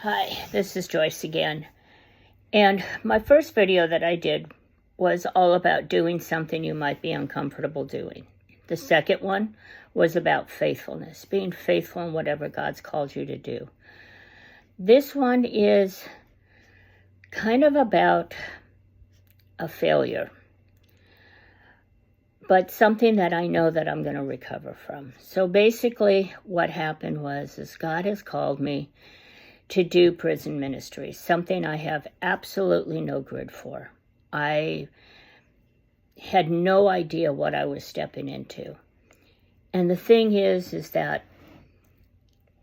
Hi, this is Joyce again. And my first video that I did was all about doing something you might be uncomfortable doing. The second one was about faithfulness, being faithful in whatever God's called you to do. This one is kind of about a failure, but something that I know that I'm going to recover from. So basically what happened was God has called me to do prison ministry, something I have absolutely no grid for. I had no idea what I was stepping into. And the thing is that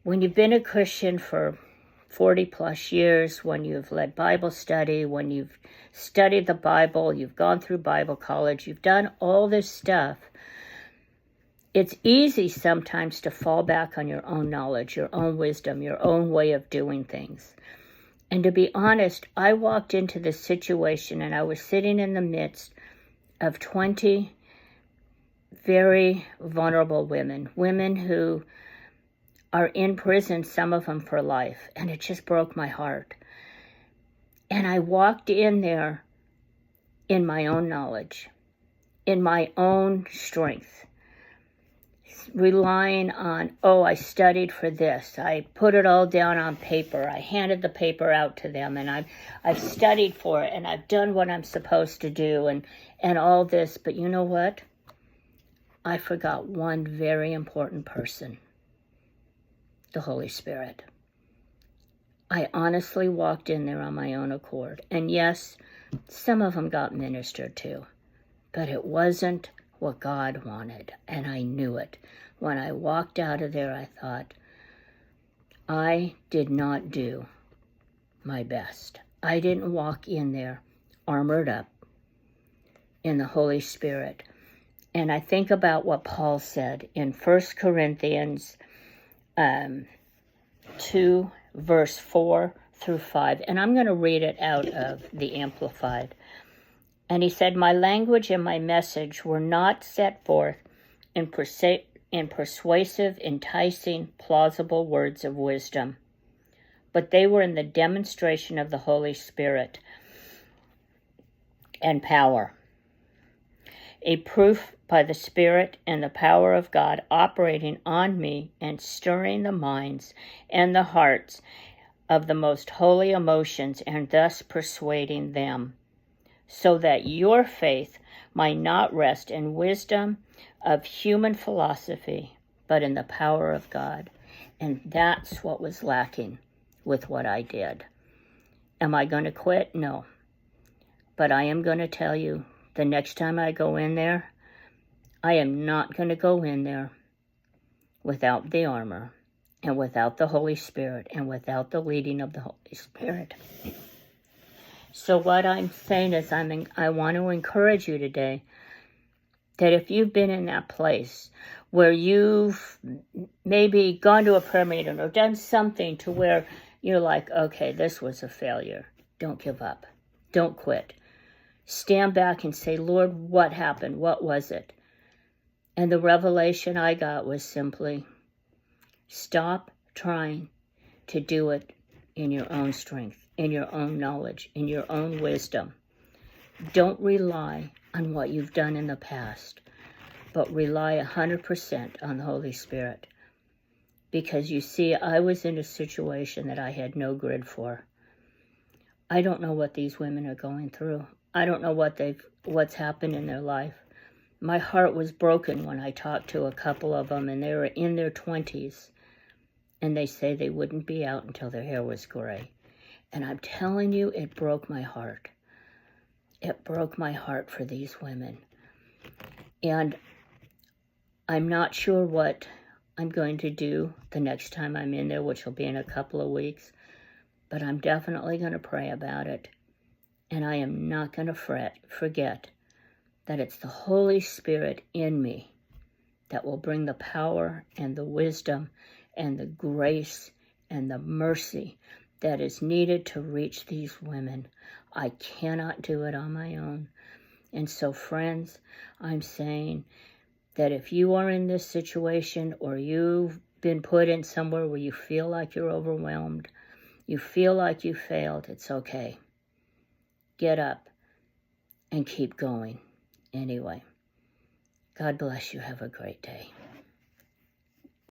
when you've been a Christian for 40 plus years, when you've led Bible study, when you've studied the Bible, you've gone through Bible college, you've done all this stuff, it's easy sometimes to fall back on your own knowledge, your own wisdom, your own way of doing things. And to be honest, I walked into this situation and I was sitting in the midst of 20 very vulnerable women who are in prison, some of them for life, and it just broke my heart. And I walked in there in my own knowledge, in my own strength, relying on, I studied for this. I put it all down on paper. I handed the paper out to them, and I've studied for it, and I've done what I'm supposed to do, and all this. But you know what? I forgot one very important person, the Holy Spirit. I honestly walked in there on my own accord. And yes, some of them got ministered to, but it wasn't what God wanted, and I knew it. When I walked out of there, I thought, I did not do my best. I didn't walk in there armored up in the Holy Spirit. And I think about what Paul said in 1 Corinthians 2, verse 4 through 5. And I'm going to read it out of the Amplified. And he said, my language and my message were not set forth in persuasive, enticing, plausible words of wisdom, but they were in the demonstration of the Holy Spirit and power, a proof by the Spirit and the power of God operating on me and stirring the minds and the hearts of the most holy emotions and thus persuading them, so that your faith might not rest in wisdom of human philosophy, but in the power of God. And that's what was lacking with what I did. Am I going to quit? No. But I am going to tell you, the next time I go in there, I am not going to go in there without the armor and without the Holy Spirit and without the leading of the Holy Spirit. So what I'm saying is I want to encourage you today that if you've been in that place where you've maybe gone to a prayer meeting or done something to where you're like, okay, this was a failure, don't give up. Don't quit. Stand back and say, Lord, what happened? What was it? And the revelation I got was simply, stop trying to do it in your own strength, in your own knowledge, in your own wisdom. Don't rely on what you've done in the past, but rely 100% on the Holy Spirit. Because you see, I was in a situation that I had no grid for. I don't know what these women are going through. I don't know what's happened in their life. My heart was broken when I talked to a couple of them, and they were in their 20s, and they say they wouldn't be out until their hair was gray. And I'm telling you, it broke my heart. It broke my heart for these women. And I'm not sure what I'm going to do the next time I'm in there, which will be in a couple of weeks, but I'm definitely going to pray about it. And I am not going to forget that it's the Holy Spirit in me that will bring the power and the wisdom and the grace and the mercy that is needed to reach these women. I cannot do it on my own. And so, friends, I'm saying that if you are in this situation or you've been put in somewhere where you feel like you're overwhelmed, You feel like you failed. It's okay. Get up and keep going. Anyway, God bless you. Have a great day.